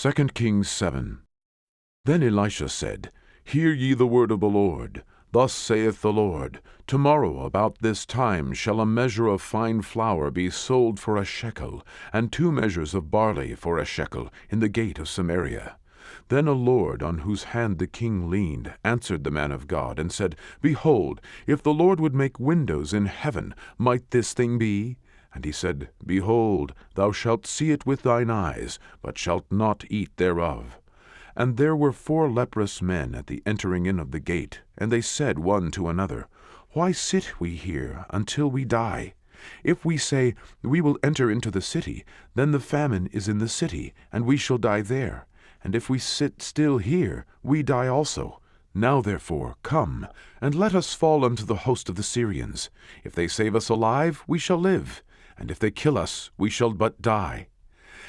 2 Kings 7. Then Elisha said, Hear ye the word of the Lord. Thus saith the Lord, Tomorrow about this time shall a measure of fine flour be sold for a shekel, and 2 measures of barley for a shekel, in the gate of Samaria. Then a lord, on whose hand the king leaned, answered the man of God, and said, Behold, if the Lord would make windows in heaven, might this thing be? And he said, Behold, thou shalt see it with thine eyes, but shalt not eat thereof. And there were 4 leprous men at the entering in of the gate, and they said one to another, Why sit we here until we die? If we say, We will enter into the city, then the famine is in the city, and we shall die there. And if we sit still here, we die also. Now therefore, come, and let us fall unto the host of the Syrians. If they save us alive, we shall live, and if they kill us, we shall but die.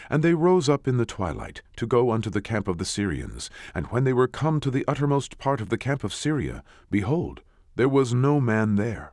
And they rose up in the twilight, to go unto the camp of the Syrians. And when they were come to the uttermost part of the camp of Syria, behold, there was no man there.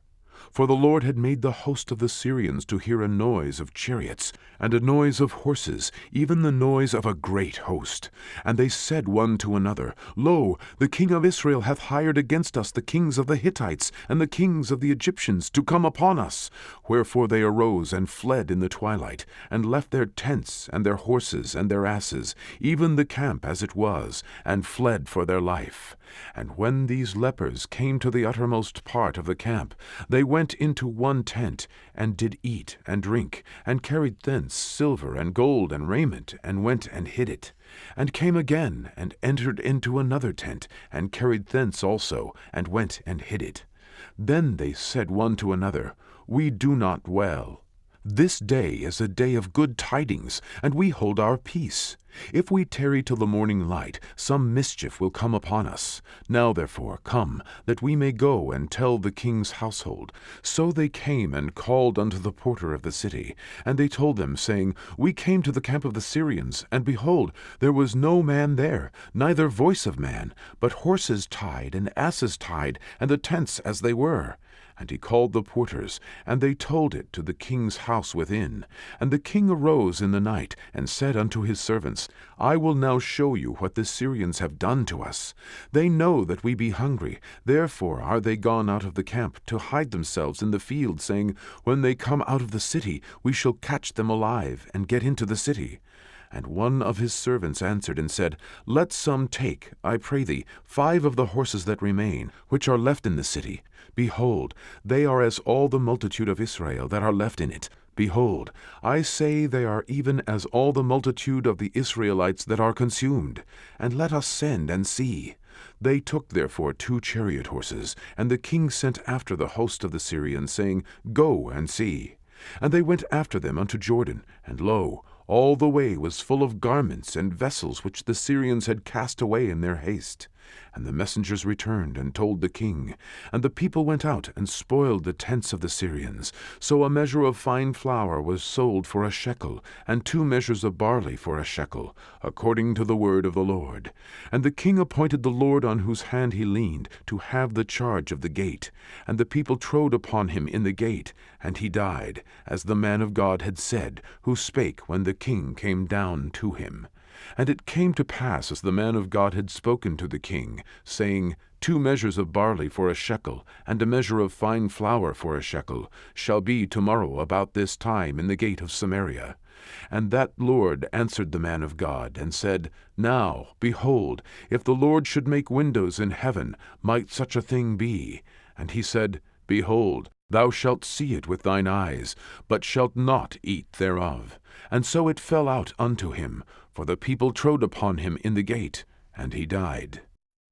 For the Lord had made the host of the Syrians to hear a noise of chariots, and a noise of horses, even the noise of a great host. And they said one to another, Lo, the king of Israel hath hired against us the kings of the Hittites, and the kings of the Egyptians, to come upon us. Wherefore they arose and fled in the twilight, and left their tents, and their horses, and their asses, even the camp as it was, and fled for their life. And when these lepers came to the uttermost part of the camp, they went into one tent, and did eat and drink, and carried thence silver and gold and raiment, and went and hid it, and came again, and entered into another tent, and carried thence also, and went and hid it. Then they said one to another, We do not well. This day is a day of good tidings, and we hold our peace. If we tarry till the morning light, some mischief will come upon us. Now therefore come, that we may go and tell the king's household. So they came and called unto the porter of the city. And they told them, saying, We came to the camp of the Syrians, and behold, there was no man there, neither voice of man, but horses tied, and asses tied, and the tents as they were. And he called the porters, and they told it to the king's house within. And the king arose in the night, and said unto his servants, I will now show you what the Syrians have done to us. They know that we be hungry, therefore are they gone out of the camp to hide themselves in the field, saying, When they come out of the city, we shall catch them alive, and get into the city. And one of his servants answered and said, Let some take, I pray thee, 5 of the horses that remain, which are left in the city. Behold, they are as all the multitude of Israel that are left in it. Behold, I say they are even as all the multitude of the Israelites that are consumed. And let us send and see. They took therefore 2 chariot horses, and the king sent after the host of the Syrians, saying, Go and see. And they went after them unto Jordan, and lo, all the way was full of garments and vessels which the Syrians had cast away in their haste. And the messengers returned and told the king. And the people went out and spoiled the tents of the Syrians. So a measure of fine flour was sold for a shekel, and 2 measures of barley for a shekel, according to the word of the Lord. And the king appointed the Lord on whose hand he leaned to have the charge of the gate. And the people trode upon him in the gate, and he died, as the man of God had said, who spake when the king came down to him. And it came to pass, as the man of God had spoken to the king, saying, 2 measures of barley for a shekel, and a measure of fine flour for a shekel, shall be tomorrow about this time in the gate of Samaria. And that Lord answered the man of God, and said, Now, behold, if the Lord should make windows in heaven, might such a thing be? And he said, Behold, thou shalt see it with thine eyes, but shalt not eat thereof. And so it fell out unto him, for the people trode upon him in the gate, and he died.